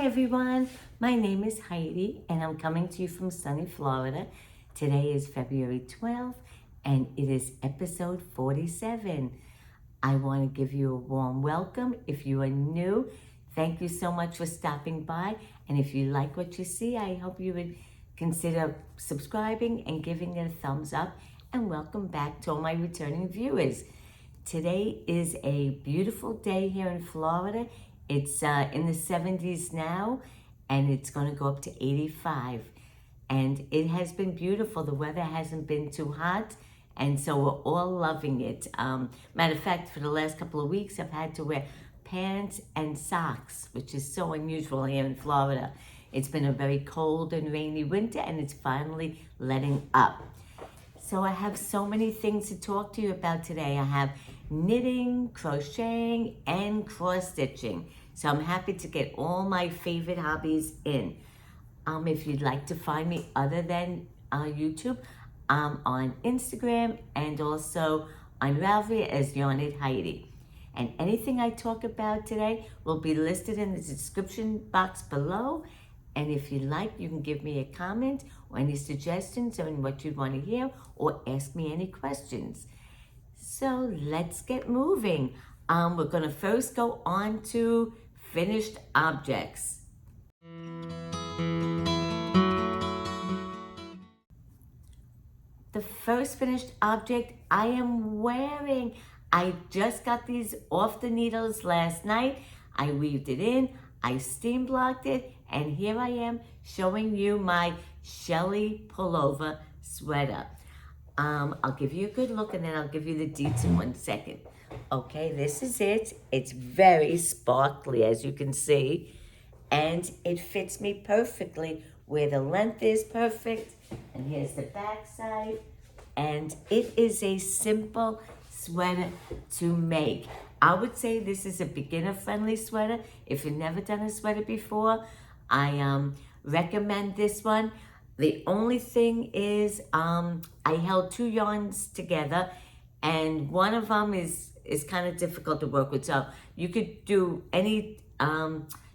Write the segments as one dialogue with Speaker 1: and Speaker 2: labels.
Speaker 1: Hi everyone, my name is Heidi and I'm coming to you from sunny Florida. Today is February 12th and it is episode 47. I want to give you a warm welcome. If you are new, thank you so much for stopping by. And if you like what you see, I hope you would consider subscribing and giving it a thumbs up. And welcome back to all my returning viewers. Today is a beautiful day here in Florida. It's in the 70s now, and it's going to go up to 85. And it has been beautiful. The weather hasn't been too hot, and so we're all loving it. Matter of fact, for the last couple of weeks, I've had to wear pants and socks, which is so unusual here in Florida. It's been a very cold and rainy winter, and it's finally letting up. So I have so many things to talk to you about today. I have knitting, crocheting, and cross-stitching. So I'm happy to get all my favorite hobbies in. If you'd like to find me other than YouTube, I'm on Instagram and also on Ravelry as Yarn It Heidi. And anything I talk about today will be listed in the description box below. And if you like, you can give me a comment or any suggestions on what you want to hear or ask me any questions. So let's get moving. We're going to first go on to finished objects. The first finished object I am wearing. I just got these off the needles last night. I weaved it in, I steam blocked it, and here I am showing you my Shelly pullover sweater. I'll give you a good look and then I'll give you the deets in 1 second. Okay, this is it. It's very sparkly, as you can see, and it fits me perfectly where the length is perfect. And here's the back side. And it is a simple sweater to make. I would say this is a beginner-friendly sweater. If you've never done a sweater before, I recommend this one. The only thing is I held 2 yarns together, and one of them is kind of difficult to work with. So you could do any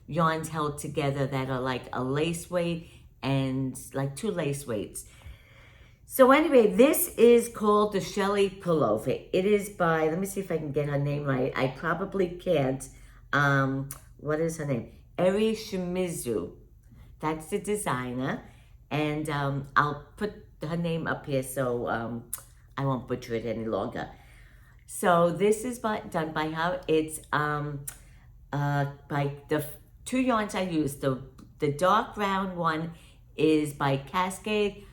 Speaker 1: yarns held together that are like a lace weight and like 2 lace weights. So anyway, this is called the Shelly pullover. It is by, let me see if I can get her name right. I probably can't. What is her name? Eri Shimizu. That's the designer. And I'll put her name up here so I won't butcher it any longer. So this is done by her. It's by the 2 yarns I used. The dark brown one is by Cascade.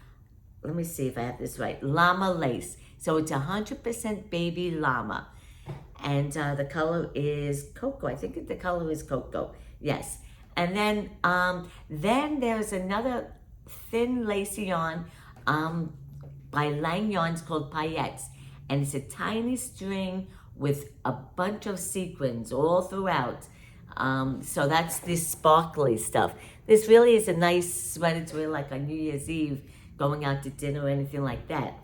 Speaker 1: Let me see if I have this right. Llama lace. So it's 100% baby llama. And the color is cocoa. I think the color is cocoa. Yes. And then there's another thin lacy yarn by Lang Yarns called Paillettes. And it's a tiny string with a bunch of sequins all throughout. So that's this sparkly stuff. This really is a nice sweater to wear like on New Year's Eve, going out to dinner or anything like that.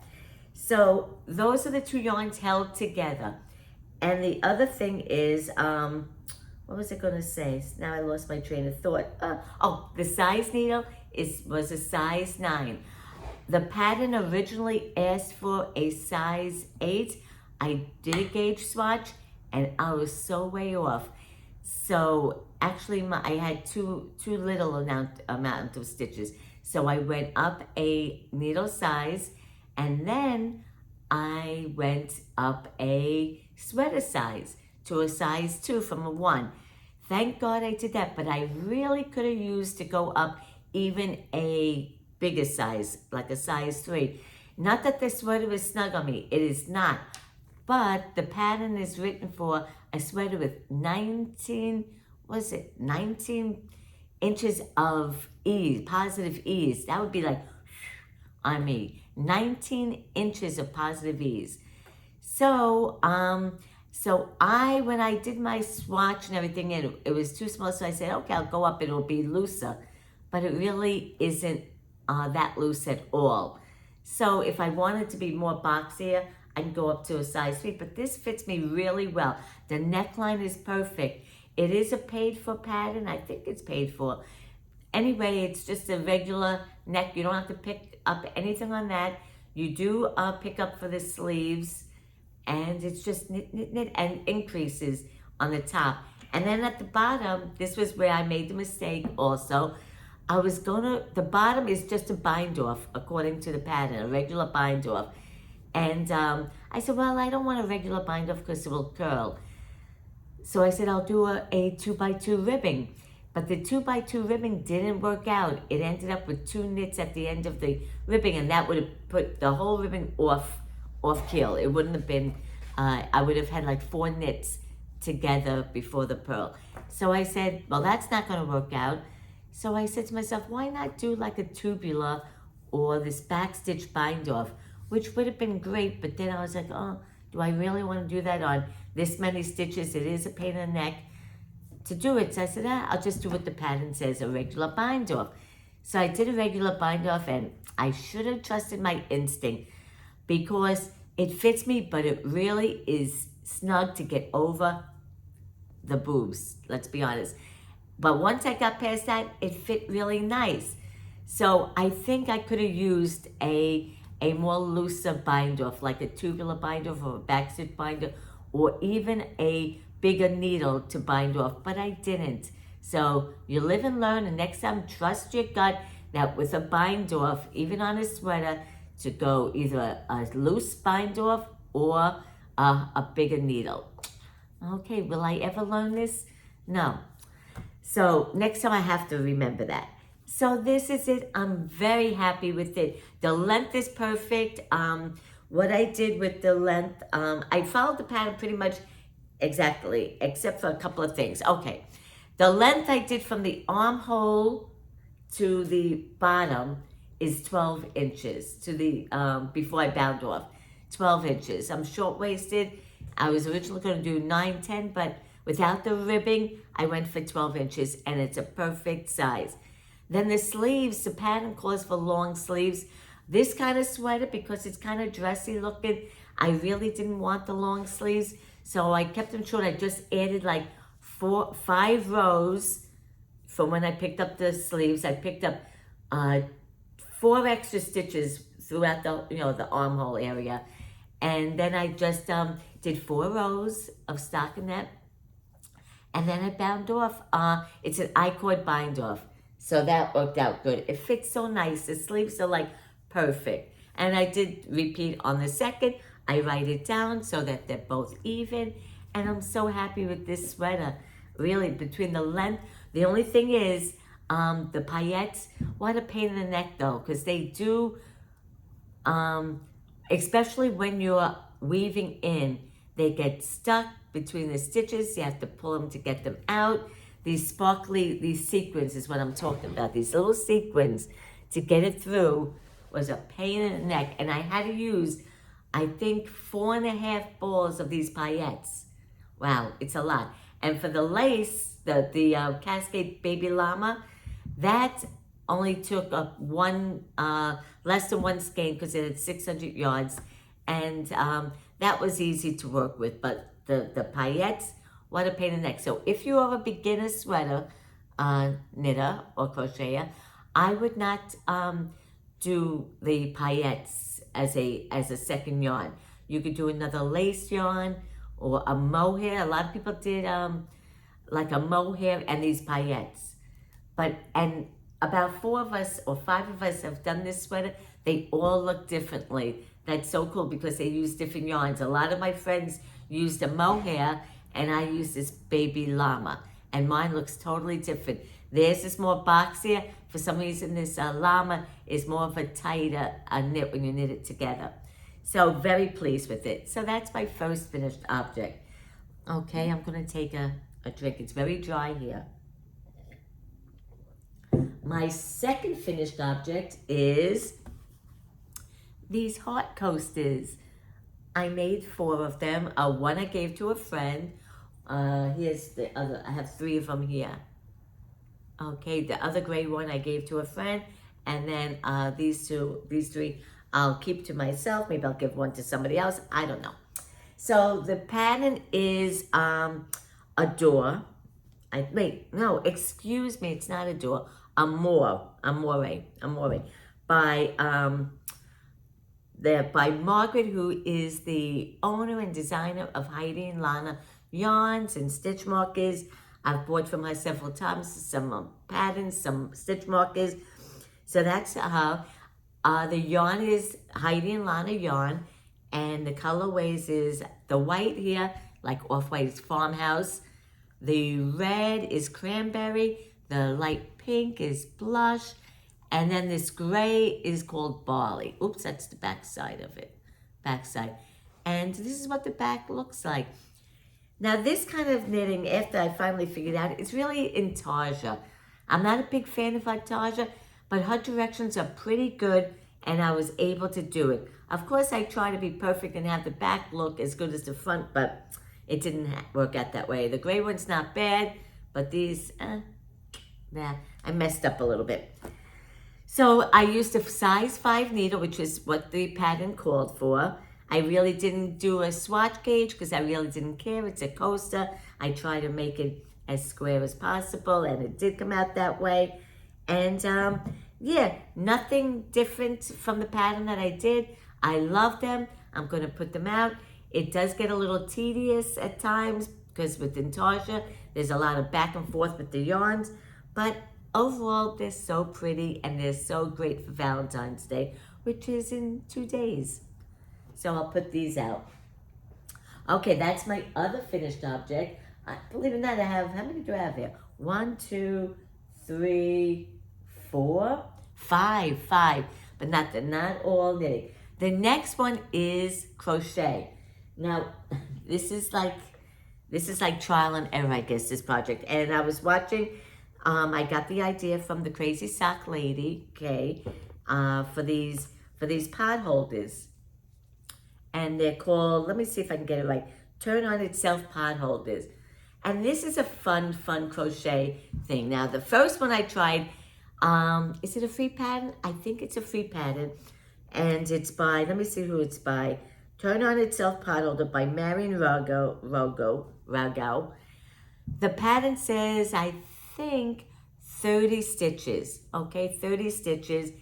Speaker 1: So those are the 2 yarns held together. And the other thing is, what was I going to say? Now I lost my train of thought. The size needle was a size 9. The pattern originally asked for a size 8. I did a gauge swatch and I was so way off. So actually I had too little amount of stitches. So I went up a needle size and then I went up a sweater size to a size 2 from a 1. Thank God I did that, but I really could have used to go up even a bigger size, like a size 3. Not that the sweater is snug on me, it is not. But the pattern is written for a sweater with 19 inches of ease, positive ease. That would be like on me. 19 inches of positive ease. So when I did my swatch and everything, it was too small. So I said, okay, I'll go up. It'll be looser. But it really isn't that loose at all. So if I wanted to be more boxier, I can go up to a size 3. But this fits me really well. The neckline is perfect. It is a paid for pattern. I think it's paid for. Anyway, it's just a regular neck. You don't have to pick up anything on that. You do pick up for the sleeves, and it's just knit, knit, knit, and increases on the top. And then at the bottom, this was where I made the mistake also. The bottom is just a bind off according to the pattern, a regular bind off. And I said, well, I don't want a regular bind off because it will curl. So I said, I'll do a 2x2 ribbing. But the 2x2 ribbing didn't work out. It ended up with 2 knits at the end of the ribbing, and that would have put the whole ribbing off keel. It wouldn't have been, I would have had like 4 knits together before the purl. So I said, well, that's not going to work out. So I said to myself, why not do like a tubular or this backstitch bind off, which would have been great. But then I was like, oh, do I really want to do that on this many stitches? It is a pain in the neck to do it. So I said, I'll just do what the pattern says, a regular bind off. So I did a regular bind off, and I should have trusted my instinct because it fits me, but it really is snug to get over the boobs, let's be honest. But once I got past that, it fit really nice. So I think I could have used a more looser bind off, like a tubular bind off or a backstitch binder, or even a bigger needle to bind off, but I didn't. So you live and learn, and next time trust your gut that with a bind off, even on a sweater, to go either a loose bind off or a bigger needle. Okay, will I ever learn this? No. So next time I have to remember that. So this is it. I'm very happy with it. The length is perfect. What I did with the length, I followed the pattern pretty much exactly, except for a couple of things. Okay, the length I did from the armhole to the bottom is 12 inches to the, before I bound off, 12 inches. I'm short-waisted. I was originally going to do 9, 10, but without the ribbing, I went for 12 inches, and it's a perfect size. Then the sleeves, the pattern calls for long sleeves. This kind of sweater, because it's kind of dressy looking, I really didn't want the long sleeves. So I kept them short. I just added like 5 rows from when I picked up the sleeves. I picked up 4 extra stitches throughout the, the armhole area. And then I just did 4 rows of stockinette. And then I bound off. It's an I-cord bind off. So that worked out good. It fits so nice. The sleeves are like perfect. And I did repeat on the second. I write it down so that they're both even, and I'm so happy with this sweater. Really, between the length, the only thing is the paillettes. What a pain in the neck though, because they do, especially when you're weaving in, they get stuck between the stitches. You have to pull them to get them out. These sequins is what I'm talking about. These little sequins to get it through was a pain in the neck, and I had to use, I think, 4.5 balls of these paillettes. Wow, it's a lot. And for the lace, the Cascade Baby Llama, that only took up less than 1 skein because it had 600 yards. And that was easy to work with. But the paillettes, what a pain in the neck. So if you are a beginner sweater knitter or crocheter, I would not do the paillettes as a second yarn. You could do another lace yarn or a mohair. A lot of people did like a mohair and these paillettes. And about 4 of us or 5 of us have done this sweater. They all look differently. That's so cool because they use different yarns. A lot of my friends used a mohair and I used this baby llama. And mine looks totally different. Theirs is more boxier. For some reason, this llama is more of a tighter knit when you knit it together. So very pleased with it. So that's my first finished object. Okay, I'm going to take a drink. It's very dry here. My second finished object is these heart coasters. I made 4 of them. One I gave to a friend. Here's the other. I have 3 of them here. Okay, the other gray one I gave to a friend, and then these 3, I'll keep to myself. Maybe I'll give one to somebody else. I don't know. So the pattern is a door, wait, no, excuse me, it's not Adore. Amore, by by Margaret, who is the owner and designer of Heidi and Llama yarns and stitch markers. I've bought from her several times some patterns, some stitch markers. So that's her. The yarn is Heidi and Lana yarn, and the colorways is the white here, like off-white is farmhouse. The red is cranberry. The light pink is blush. And then this gray is called barley. Oops, that's the back side of it. Backside. And this is what the back looks like. Now this kind of knitting, after I finally figured out, it's really in Tarja. I'm not a big fan of Tarja, but her directions are pretty good and I was able to do it. Of course, I try to be perfect and have the back look as good as the front, but it didn't work out that way. The gray one's not bad, but these, I messed up a little bit. So I used a size 5 needle, which is what the pattern called for. I really didn't do a swatch gauge because I really didn't care. It's a coaster. I try to make it as square as possible, and it did come out that way. And yeah, nothing different from the pattern that I did. I love them. I'm going to put them out. It does get a little tedious at times because with Intarsia, there's a lot of back and forth with the yarns. But overall, they're so pretty and they're so great for Valentine's Day, which is in 2 days. So I'll put these out. Okay, that's my other finished object. Believe it or not, I have, how many do I have here? 1, 2, 3, 4, 5, but not all knitting. The next one is crochet. Now, this is like trial and error, I guess, this project. And I was watching, I got the idea from the Crazy Sock Lady, okay, for these pot holders. And they're called, let me see if I can get it right, Turn On Itself pot holders. And this is a fun crochet thing. Now, the first one I tried, is it a free pattern? I think it's a free pattern. And it's by, let me see who it's by. Turn On Itself pot holder by Marion Ragau. The pattern says, I think, 30 stitches. Okay, 30 stitches.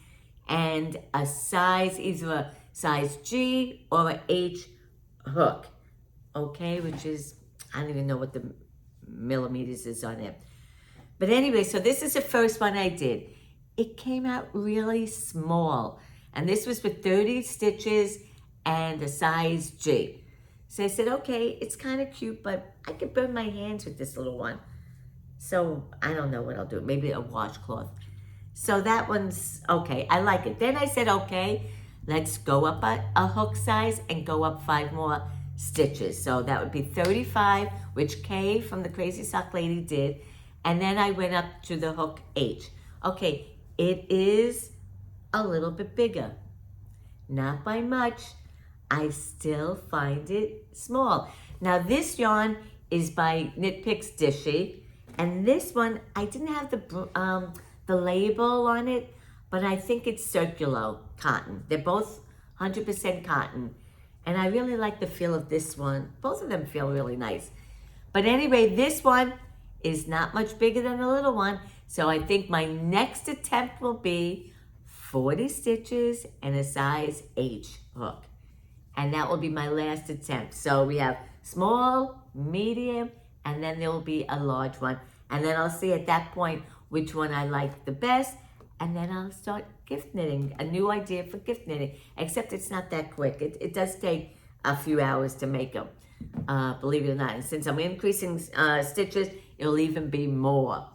Speaker 1: And a size, either a size G or a H hook. Okay, which is, I don't even know what the millimeters is on it. But anyway, so this is the first one I did. It came out really small. And this was with 30 stitches and a size G. So I said, okay, it's kind of cute, but I could burn my hands with this little one. So I don't know what I'll do. Maybe a washcloth. So that one's okay. I like it. Then I said, okay, let's go up a hook size and go up 5 more stitches. So that would be 35, which Kay from the Crazy Sock Lady did. And then I went up to the hook H. Okay, it is a little bit bigger. Not by much. I still find it small. Now this yarn is by Knit Picks Dishy. And this one, I didn't have the label on it, but I think it's Circulo cotton. They're both 100% cotton. And I really like the feel of this one. Both of them feel really nice. But anyway, this one is not much bigger than the little one. So I think my next attempt will be 40 stitches and a size H hook. And that will be my last attempt. So we have small, medium, and then there will be a large one. And then I'll see at that point which one I like the best. And then I'll start gift knitting, a new idea for gift knitting. Except it's not that quick. It does take a few hours to make them, believe it or not. And since I'm increasing stitches, it'll even be more.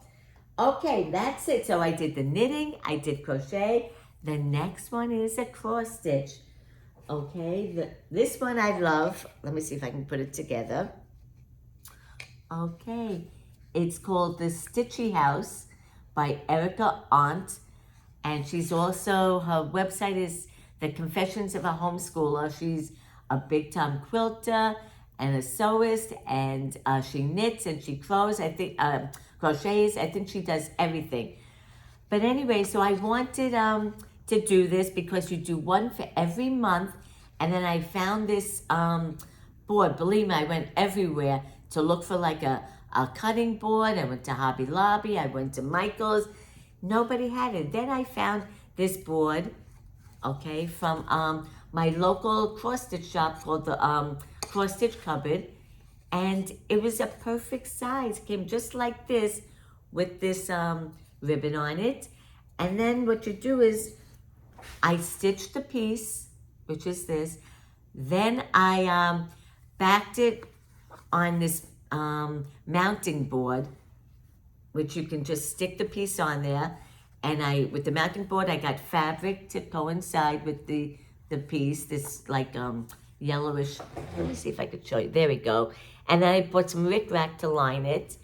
Speaker 1: Okay, that's it. So I did the knitting, I did crochet. The next one is a cross stitch. Okay, this one I love. Let me see if I can put it together. Okay, it's called The Stitchy House by Erica Arndt. And she's also, her website is The Confessions of a Homeschooler. She's a big-time quilter and a sewist, and she knits and she crochets. I think she does everything. But anyway, so I wanted to do this because you do one for every month. And then I found this board. Believe me, I went everywhere to look for like a a cutting board. I went to Hobby Lobby. I went to Michael's. Nobody had it. Then I found this board, okay, from my local cross-stitch shop called the Cross-Stitch Cupboard. And it was a perfect size. It came just like this with this ribbon on it. And then what you do is I stitched the piece, which is this. Then I backed it on this mounting board, which you can just stick the piece on there. And with the mounting board, I got fabric to coincide with the piece, this like yellowish, let me see if I could show you. There we go. And then I put some rickrack to line it.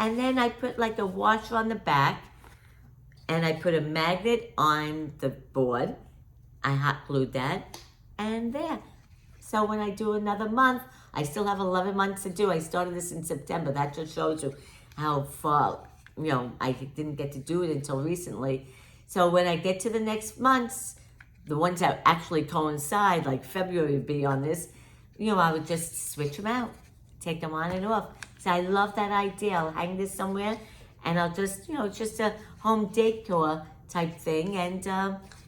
Speaker 1: And then I put like a washer on the back. And I put a magnet on the board. I hot glued that. And there. So when I do another month, I still have 11 months to do. I started this in September. That just shows you how far, I didn't get to do it until recently. So when I get to the next months, the ones that actually coincide, like February would be on this, I would just switch them out, take them on and off. So I love that idea. I'll hang this somewhere and I'll just, it's just a home decor type thing and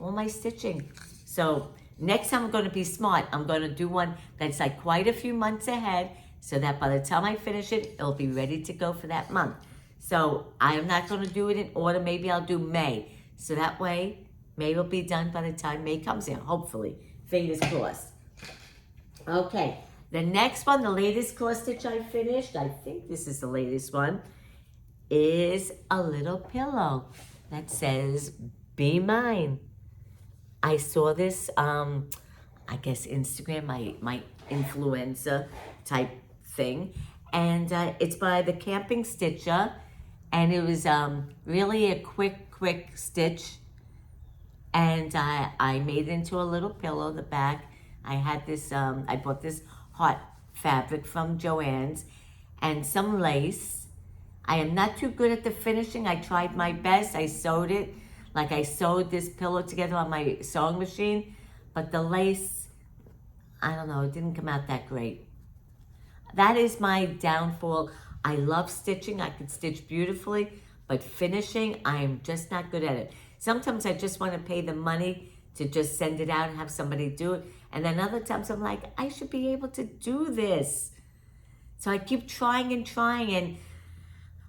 Speaker 1: all my stitching. So next time I'm going to be smart. I'm going to do one that's like quite a few months ahead so that by the time I finish it, it'll be ready to go for that month. So I am not going to do it in order. Maybe I'll do May. So that way, May will be done by the time May comes in, hopefully. Fingers crossed. Okay, the next one, the latest cross stitch I finished, I think this is the latest one, is a little pillow that says, "Be Mine." I saw this, I guess Instagram, my influencer type thing. And it's by the Camping Stitcher. And it was really a quick stitch. And I made it into a little pillow, the back. I had this, I bought this hot fabric from Joann's and some lace. I am not too good at the finishing. I tried my best. I sewed it. Like I sewed this pillow together on my sewing machine. But the lace, I don't know, it didn't come out that great. That is my downfall. I love stitching. I can stitch beautifully. But finishing, I am just not good at it. Sometimes I just want to pay the money to just send it out and have somebody do it. And then other times I'm like, I should be able to do this. So I keep trying and trying. And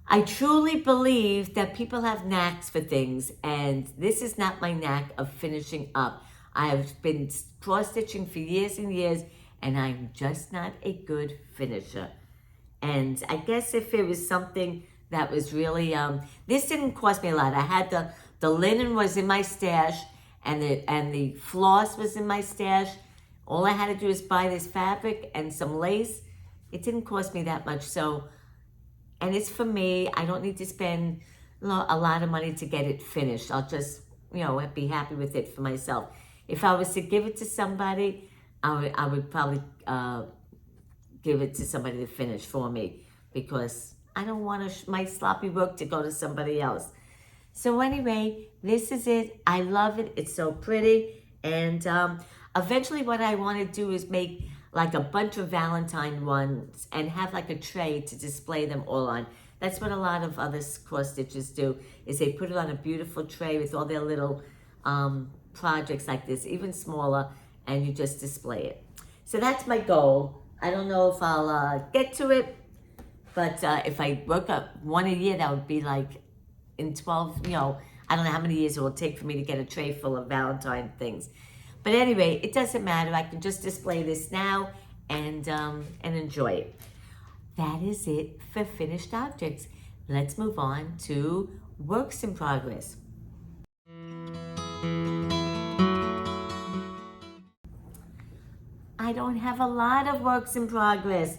Speaker 1: I truly believe that people have knacks for things. And this is not my knack of finishing up. I've been cross-stitching for years and years. And I'm just not a good finisher. And I guess if it was something that was really, this didn't cost me a lot. I had the linen was in my stash and the floss was in my stash. All I had to do is buy this fabric and some lace. It didn't cost me that much. So, and it's for me. I don't need to spend a lot of money to get it finished. I'll just, be happy with it for myself. If I was to give it to somebody, I would probably give it to somebody to finish for me because I don't want my sloppy work to go to somebody else. So anyway, this is it. I love it. It's so pretty. And eventually what I want to do is make like a bunch of Valentine ones and have like a tray to display them all on. That's what a lot of other cross stitches do, is they put it on a beautiful tray with all their little projects like this, even smaller, and you just display it. So that's my goal. I don't know if I'll get to it, but if I work up one a year, that would be like in 12, I don't know how many years it will take for me to get a tray full of Valentine things. But anyway, it doesn't matter. I can just display this now and enjoy it. That is it for finished objects. Let's move on to works in progress. I don't have a lot of works in progress.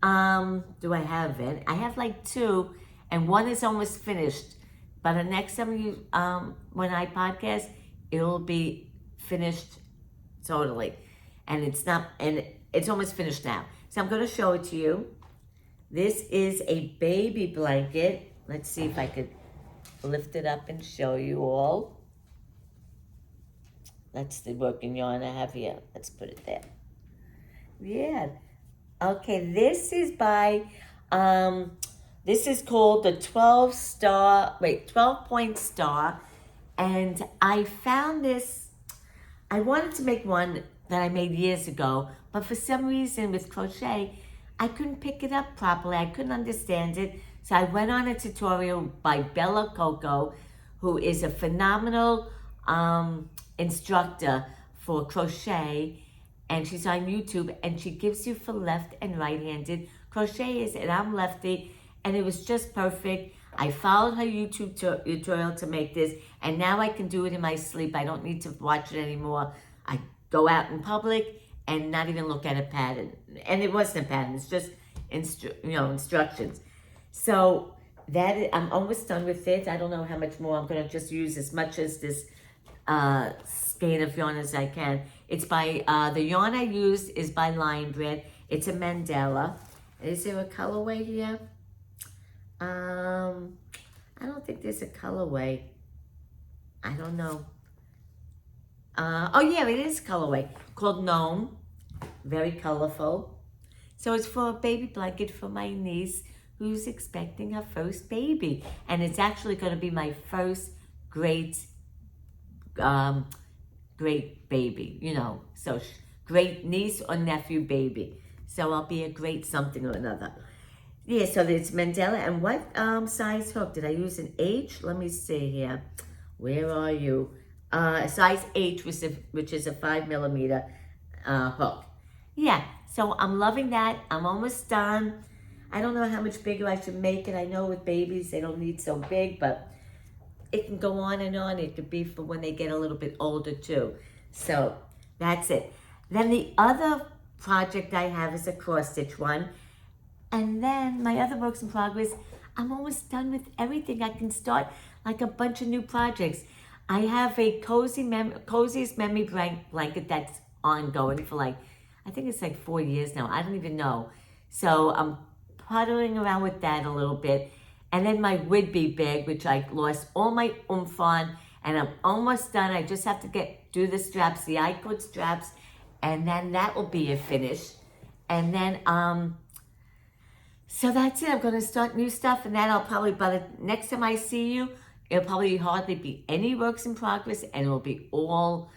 Speaker 1: Do I have it? I have like 2, and one is almost finished. By the next time when I podcast, it'll be finished totally. And it's almost finished now. So I'm going to show it to you. This is a baby blanket. Let's see if I could lift it up and show you all. That's the working yarn I have here. Let's put it there. Yeah. Okay, this is by This is called the 12-point star. And I found this, I wanted to make one that I made years ago, but for some reason with crochet, I couldn't pick it up properly. I couldn't understand it. So I went on a tutorial by Bella Coco, who is a phenomenal instructor for crochet, and she's on YouTube, and she gives you for left and right-handed crocheters, and I'm lefty, and it was just perfect. I followed her YouTube tutorial to make this, and now I can do it in my sleep. I don't need to watch it anymore. I go out in public and not even look at a pattern. And it wasn't a pattern, it's just instructions. So I'm almost done with it. I don't know how much more. I'm gonna just use as much as this skein of yarn as I can. It's by, the yarn I used is by Lion Brand. It's a Mandala. Is there a colorway here? I don't think there's a colorway. I don't know. Oh yeah, it is a colorway called Gnome. Very colorful. So it's for a baby blanket for my niece who's expecting her first baby. And it's actually going to be my first great baby, So great niece or nephew baby. So I'll be a great something or another. Yeah, so it's Mandala. And what size hook? Did I use an H? Let me see here. Where are you? Size H, which is a 5mm hook. Yeah, so I'm loving that. I'm almost done. I don't know how much bigger I should make it. I know with babies, they don't need so big, but it can go on and on. It could be for when they get a little bit older too. So that's it. Then the other project I have is a cross stitch one. And then my other works in progress, I'm almost done with everything. I can start like a bunch of new projects. I have a coziest memory blanket that's ongoing for I think it's 4 years now. I don't even know. So I'm puttering around with that a little bit. And then my Would-Be bag, which I lost all my oomph on, and I'm almost done. I just have to do the straps, the I-cord straps, and then that will be a finish. And then, so that's it. I'm going to start new stuff, and then I'll probably, by the next time I see you, it'll probably hardly be any works in progress, and it'll be all,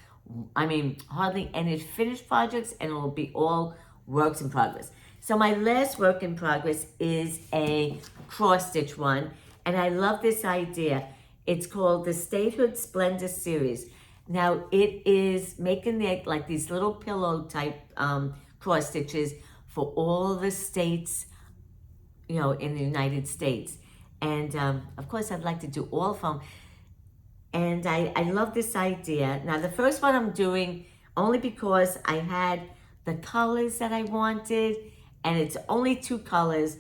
Speaker 1: hardly any finished projects, and it'll be all works in progress. So my last work in progress is a cross stitch one, and I love this idea. It's called the Statehood Splendor Series. Now it is making these little pillow type cross stitches for all the states, in the United States. And of course I'd like to do all of them. And I love this idea. Now the first one I'm doing only because I had the colors that I wanted, and it's only 2 colors,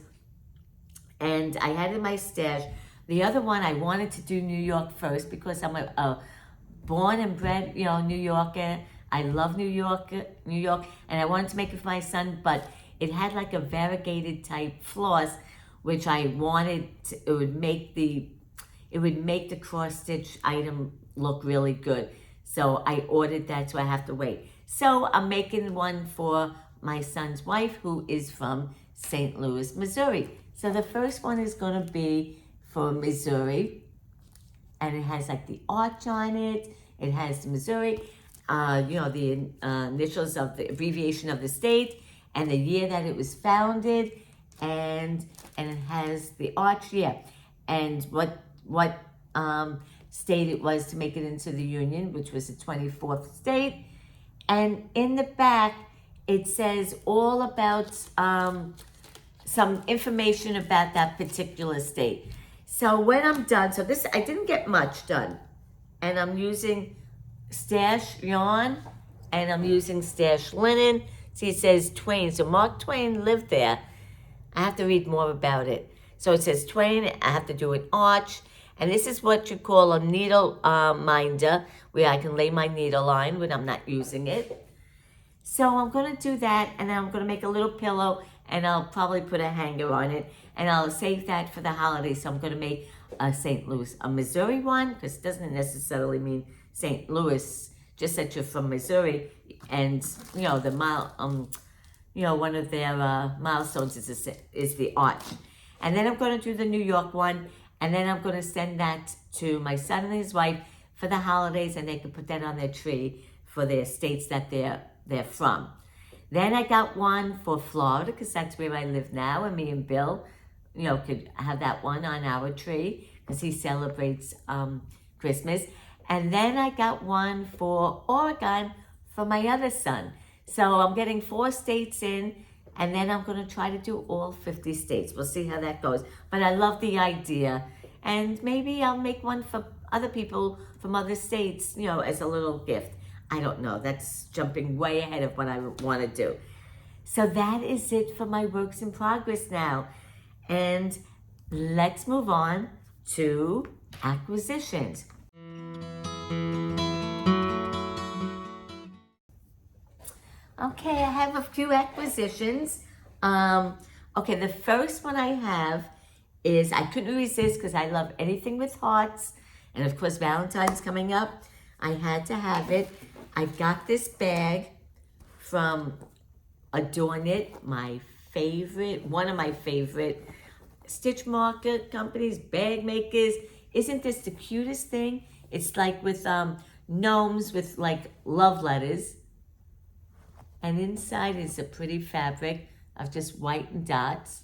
Speaker 1: and I had it in my stash. The other one I wanted to do New York first because I'm a born and bred, New Yorker. I love New York, and I wanted to make it for my son, but it had a variegated type floss, which I wanted it would make the cross stitch item look really good. So I ordered that, so I have to wait. So I'm making one for my son's wife, who is from St. Louis, Missouri. So the first one is going to be for Missouri, and it has the arch on it. It has Missouri, the initials of the abbreviation of the state and the year that it was founded, and it has the arch, and what state it was to make it into the Union, which was the 24th state. And in the back, it says all about some information about that particular state. So when I'm done, so this, I didn't get much done. And I'm using stash yarn, and I'm using stash linen. See, it says Twain. So Mark Twain lived there. I have to read more about it. So it says Twain. I have to do an arch. And this is what you call a needle minder, where I can lay my needle line when I'm not using it. So I'm going to do that, and then I'm going to make a little pillow, and I'll probably put a hanger on it, and I'll save that for the holidays. So I'm going to make a Missouri one, because it doesn't necessarily mean St. Louis, just that you're from Missouri, and one of their milestones is the arch. And then I'm going to do the New York one. And then I'm going to send that to my son and his wife for the holidays, and they can put that on their tree for their states that they're from. Then I got one for Florida, because that's where I live now, and me and Bill, could have that one on our tree, because he celebrates Christmas. And then I got one for Oregon for my other son. So I'm getting 4 states in, and then I'm going to try to do all 50 states. We'll see how that goes. But I love the idea. And maybe I'll make one for other people from other states, as a little gift. I don't know. That's jumping way ahead of what I want to do. So that is it for my works in progress now. And let's move on to acquisitions. Okay, I have a few acquisitions. Okay, the first one I have is, I couldn't resist because I love anything with hearts. And of course, Valentine's coming up. I had to have it. I got this bag from Adorn It, one of my favorite stitch marker companies, bag makers. Isn't this the cutest thing? It's like with gnomes with like love letters. And inside is a pretty fabric of just white and dots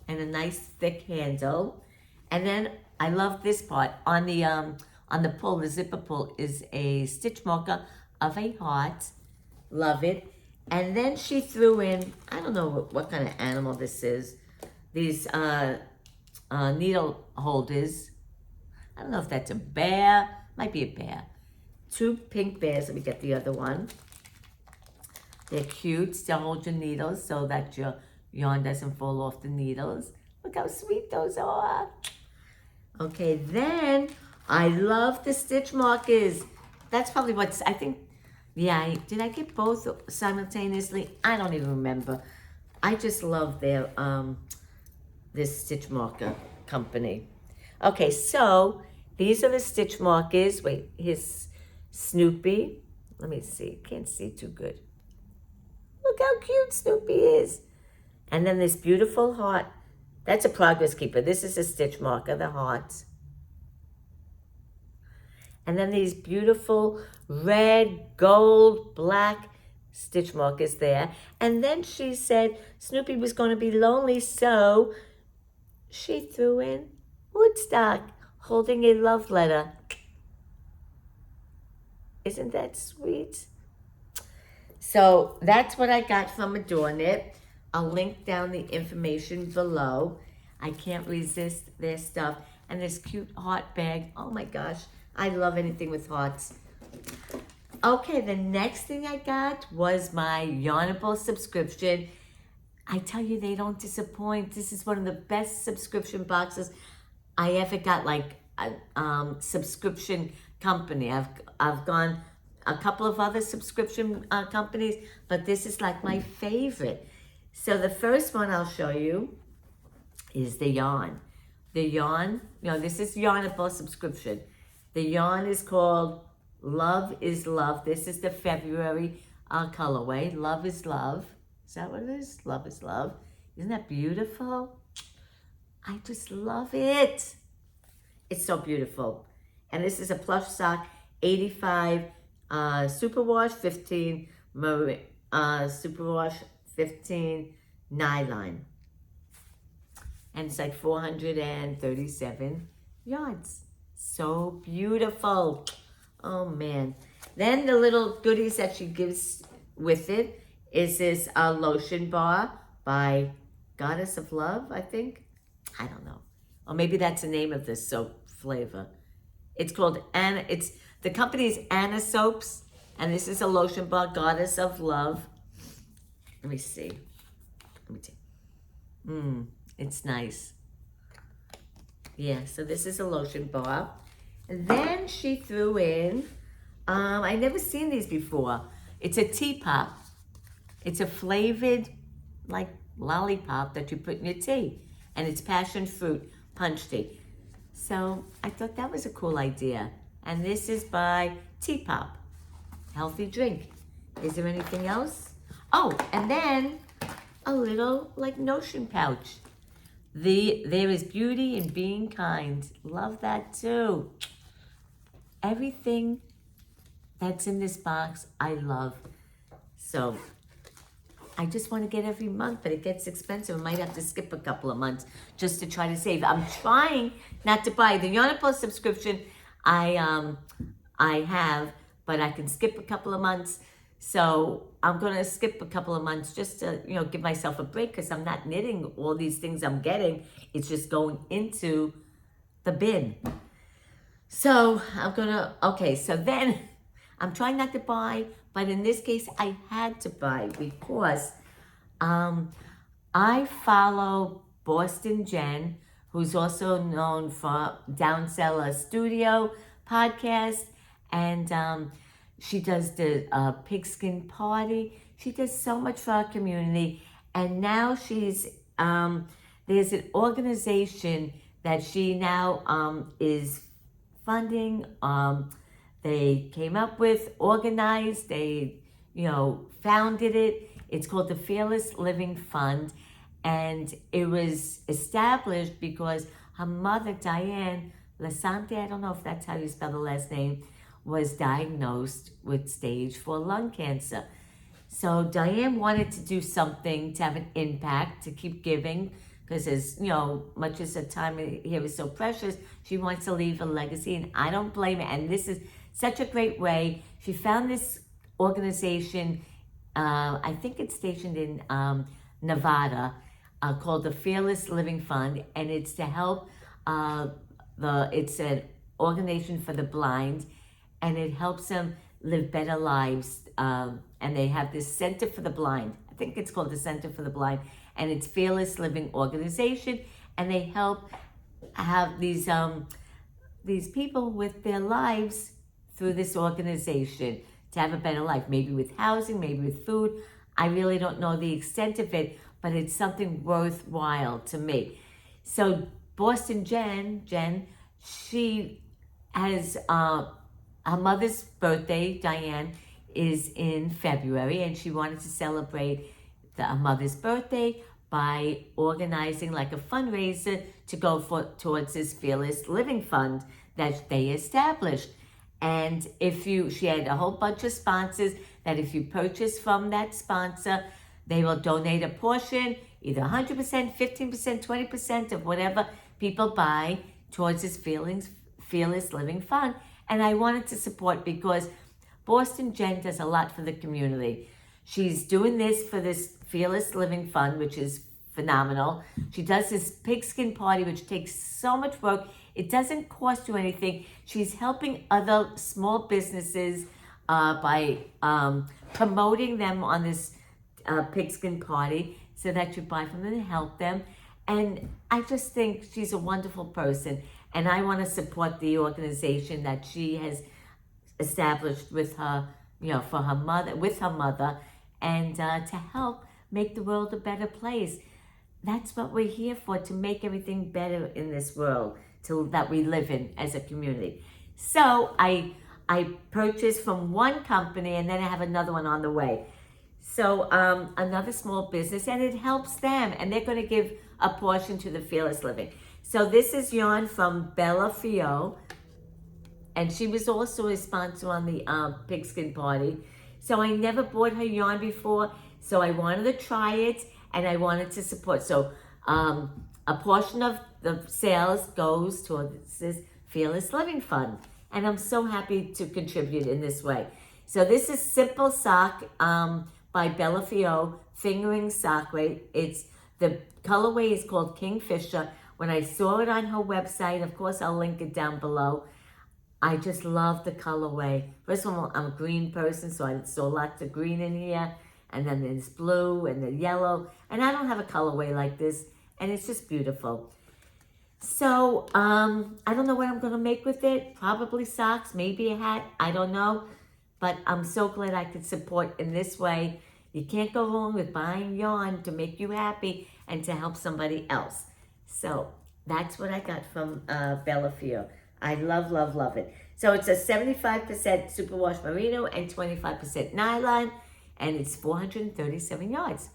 Speaker 1: and a nice thick handle. And then I love this part. On the pull, the zipper pull, is a stitch marker of a heart. Love it. And then she threw in, I don't know what kind of animal this is, these needle holders. I don't know if that's a bear. Might be a bear. 2 pink bears. Let me get the other one. They're cute. Still hold your needles so that your yarn doesn't fall off the needles. Look how sweet those are. Okay, then I love the stitch markers. That's probably what's, I think, yeah, did I get both simultaneously? I don't even remember. I just love their, this stitch marker company. Okay, so these are the stitch markers. Wait, here's Snoopy. Let me see. Can't see too good. Look how cute Snoopy is. And then this beautiful heart. That's a progress keeper. This is a stitch marker, the hearts. And then these beautiful red, gold, black stitch markers there. And then she said Snoopy was going to be lonely, so she threw in Woodstock holding a love letter. Isn't that sweet? So that's what I got from Adorn It. I'll link down the information below. I can't resist their stuff. And this cute heart bag. Oh my gosh. I love anything with hearts. Okay, the next thing I got was my Yarnable subscription. I tell you, they don't disappoint. This is one of the best subscription boxes I ever got, like a subscription company. I've gone a couple of other subscription companies, but this is like my favorite. So the first one I'll show you is the yarn. The yarn, this is Yarnable subscription. The yarn is called Love is Love. This is the February colorway. Love is Love. Is that what it is? Love is Love. Isn't that beautiful? I just love it. It's so beautiful. And this is a plush sock, 85 superwash, 15 superwash, 15 nylon. And it's like 437 yards. So beautiful. Oh man. Then the little goodies that she gives with it is this lotion bar by Goddess of Love, I think. I don't know. Or maybe that's the name of this soap flavor. It's called Anna. The company's Anna Soaps. And this is a lotion bar, Goddess of Love. Let me see. It's nice. Yeah, so this is a lotion bar. And then she threw in, I never seen these before. It's a tea pop. It's a flavored, like, lollipop that you put in your tea. And it's passion fruit punch tea. So I thought that was a cool idea. And this is by Tea Pop. Healthy drink. Is there anything else? Oh, and then a little, like, notion pouch. There is beauty in being kind. Love that too. Everything that's in this box, I love. So I just want to get every month, but it gets expensive. I might have to skip a couple of months just to try to save. I'm trying not to buy the Yarn Plus subscription. I have, but I can skip a couple of months. So I'm going to skip a couple of months just to, give myself a break, because I'm not knitting all these things I'm getting. It's just going into the bin. So I'm going to, okay, so then I'm trying not to buy, but in this case, I had to buy because I follow Boston Jen, who's also known for Downseller Studio podcast, and she does the pigskin party. She does so much for our community, and now she's there's an organization that she now is funding. They came up with, organized, they founded it. It's called the Fearless Living Fund, and it was established because her mother, Diane Lasante, I don't know if that's how you spell the last name, was diagnosed with stage 4 lung cancer. So Diane wanted to do something to have an impact, to keep giving, because as much as her time here is so precious, she wants to leave a legacy, and I don't blame her. And this is such a great way. She found this organization, I think it's stationed in Nevada, called the Fearless Living Fund, and it's to help it's an organization for the blind, and it helps them live better lives. And they have this Center for the Blind. I think it's called the Center for the Blind, and it's Fearless Living Organization, and they help have these people with their lives through this organization to have a better life, maybe with housing, maybe with food. I really don't know the extent of it, but it's something worthwhile to me. So Boston Jen, she has her mother's birthday, Diane, is in February, and she wanted to celebrate her mother's birthday by organizing like a fundraiser to go towards this Fearless Living Fund that they established. And she had a whole bunch of sponsors that if you purchase from that sponsor, they will donate a portion, either 100%, 15%, 20% of whatever people buy towards this Fearless Living Fund. And I wanted to support because Boston Jen does a lot for the community. She's doing this for this Fearless Living Fund, which is phenomenal. She does this pigskin party, which takes so much work. It doesn't cost you anything. She's helping other small businesses by promoting them on this pigskin party so that you buy from them and help them. And I just think she's a wonderful person. And I want to support the organization that she has established with her, for her mother, and to help make the world a better place. That's what we're here for, to make everything better in this world that we live in as a community. So I purchased from one company, and then I have another one on the way. So another small business, and it helps them, and they're going to give a portion to the Fearless Living. So this is yarn from Belfoure, and she was also a sponsor on the pigskin party. So I never bought her yarn before, so I wanted to try it, and I wanted to support. So a portion of the sales goes towards this Fearless Living Fund, and I'm so happy to contribute in this way. So this is Simple Sock by Belfoure, fingering sock weight. The colorway is called Kingfisher. When I saw it on her website, of course I'll link it down below, I just love the colorway. First of all, I'm a green person, so I saw lots of green in here, and then there's blue and the yellow, and I don't have a colorway like this, and it's just beautiful. So I don't know what I'm going to make with it. Probably socks, maybe a hat, I don't know. But I'm so glad I could support in this way. You can't go wrong with buying yarn to make you happy and to help somebody else. So that's what I got from Belfoure. I love, love, love it. So it's a 75% superwash merino and 25% nylon, and it's 437 yards.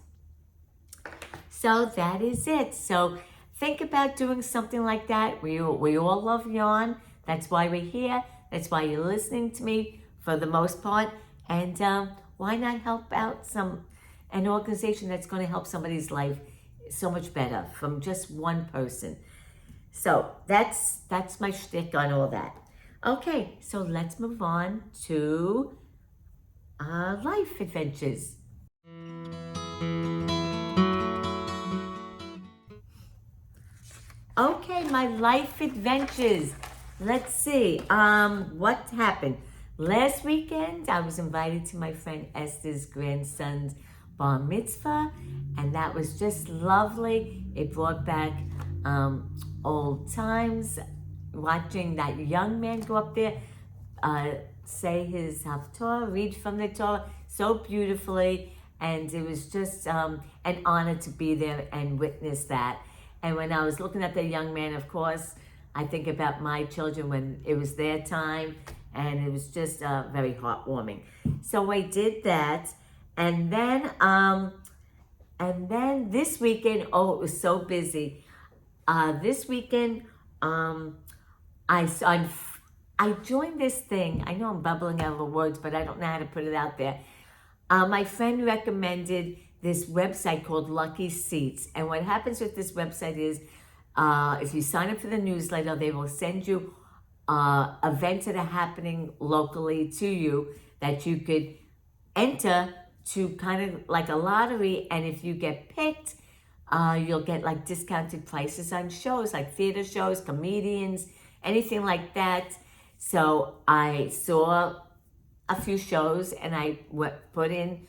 Speaker 1: So that is it. So think about doing something like that. We all love yarn. That's why we're here. That's why you're listening to me for the most part. And why not help out an organization that's going to help somebody's life so much better from just one person. So that's my shtick on all that. Okay, so let's move on to life adventures. Okay, my life adventures. Let's see. What happened? Last weekend, I was invited to my friend Esther's grandson's bar mitzvah, and that was just lovely. It brought back old times, watching that young man go up there, say his Haftorah, read from the Torah so beautifully, and it was just an honor to be there and witness that. And when I was looking at the young man, of course, I think about my children when it was their time, and it was just very heartwarming. So I did that, and then this weekend, oh, it was so busy. This weekend, I joined this thing. I know I'm bubbling out of the words, but I don't know how to put it out there. My friend recommended this website called Lucky Seats. And what happens with this website is if you sign up for the newsletter, they will send you events that are happening locally to you that you could enter to kind of like a lottery. And if you get picked, you'll get like discounted prices on shows, like theater shows, comedians, anything like that. So I saw a few shows and I put in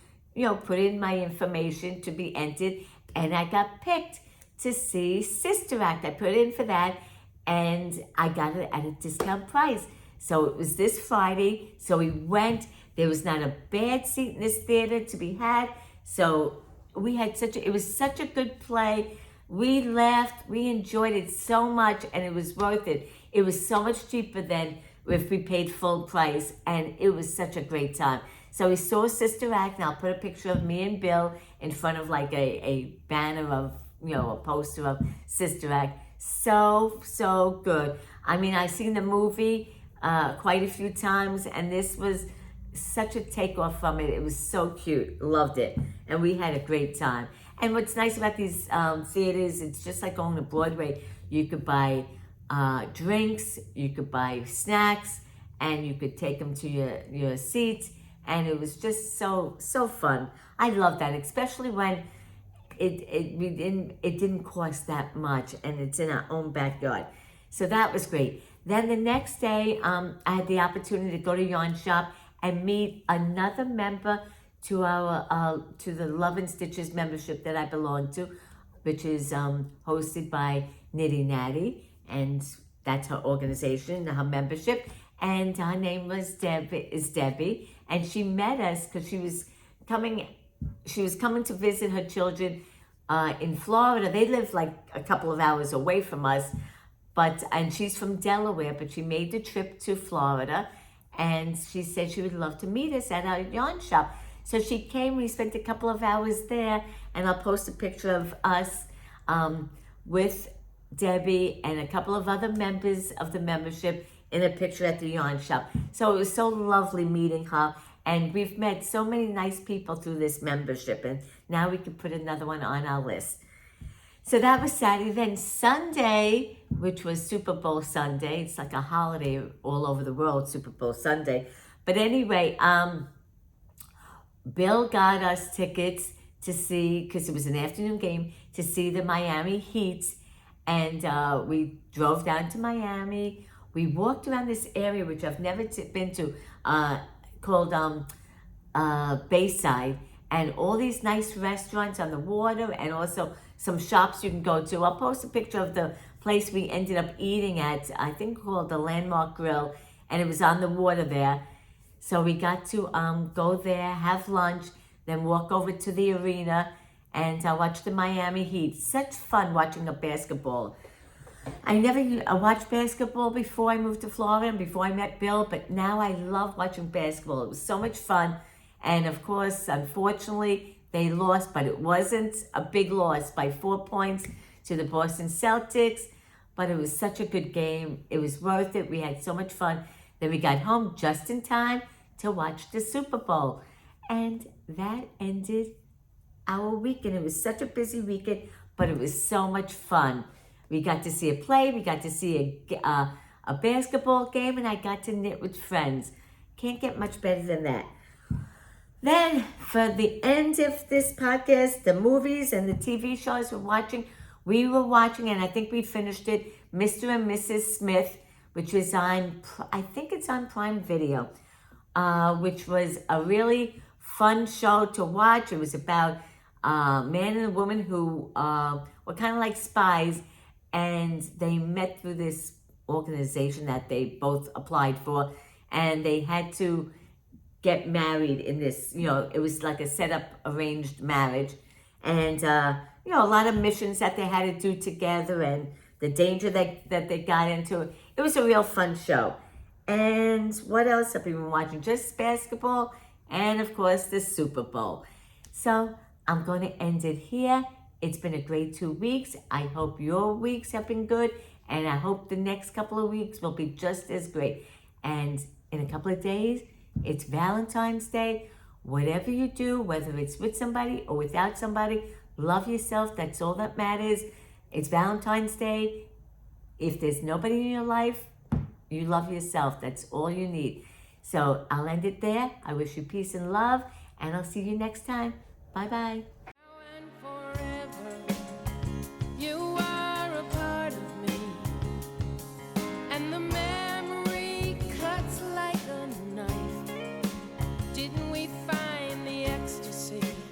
Speaker 1: my information to be entered, and I got picked to see Sister Act. I put in for that, and I got it at a discount price. So it was this Friday. So we went. There was not a bad seat in this theater to be had. So we had it was such a good play. We laughed, we enjoyed it so much, and it was worth it. It was so much cheaper than if we paid full price, and it was such a great time. So we saw Sister Act, and I'll put a picture of me and Bill in front of like a banner of, a poster of Sister Act. So good. I mean, I've seen the movie quite a few times, and this was such a takeoff from it. It was so cute. Loved it. And we had a great time. And what's nice about these theaters, it's just like going to Broadway. You could buy drinks, you could buy snacks, and you could take them to your seats. And it was just so fun. I love that, especially when it didn't cost that much, and it's in our own backyard. So that was great. Then the next day, I had the opportunity to go to Yarn Shop and meet another member to to the Love and Stitches membership that I belong to, which is hosted by Nitty Natty, and that's her organization, her membership. And her name is Debbie, and she met us because she was coming to visit her children in Florida. They live like a couple of hours away from us, and she's from Delaware, but she made the trip to Florida, and she said she would love to meet us at our yarn shop. So she came, we spent a couple of hours there, and I'll post a picture of us with Debbie and a couple of other members of the membership in a picture at the yarn shop. So it was so lovely meeting her, and we've met so many nice people through this membership, and now we can put another one on our list. So that was Saturday. Then Sunday, which was Super Bowl Sunday, it's like a holiday all over the world, Super Bowl Sunday. But anyway, Bill got us tickets to see, because it was an afternoon game, to see the Miami Heat, and we drove down to Miami. We walked around this area, which I've never been to, called Bayside, and all these nice restaurants on the water, and also some shops you can go to. I'll post a picture of the place we ended up eating at, I think called the Landmark Grill, and it was on the water there. So we got to go there, have lunch, then walk over to the arena, and watch the Miami Heat. Such fun watching a basketball. I never watched basketball before I moved to Florida and before I met Bill, but now I love watching basketball. It was so much fun. And of course, unfortunately, they lost, but it wasn't a big loss by 4 points. to the Boston Celtics, but it was such a good game. It was worth it. We had so much fun. Then we got home just in time to watch the Super Bowl. And that ended our weekend. It was such a busy weekend, but it was so much fun. We got to see a play, we got to see a basketball game, and I got to knit with friends. Can't get much better than that. Then, for the end of this podcast, the movies and the TV shows we were watching, and I think we finished it, Mr. and Mrs. Smith, which was on, I think it's on Prime Video, which was a really fun show to watch. It was about a man and a woman who were kind of like spies, and they met through this organization that they both applied for, and they had to get married in this, it was like a set up arranged marriage, and a lot of missions that they had to do together, and the danger that they got into. It was a real fun show. And what else have we been watching? Just basketball, and of course the Super Bowl. So I'm going to end it here. It's been a great 2 weeks. I hope your weeks have been good, and I hope the next couple of weeks will be just as great. And in a couple of days, it's Valentine's Day. Whatever you do, whether it's with somebody or without somebody, love yourself. That's all that matters. It's Valentine's Day. If there's nobody in your life, you love yourself. That's all you need. So I'll end it there. I wish you peace and love, and I'll see you next time. Bye-bye.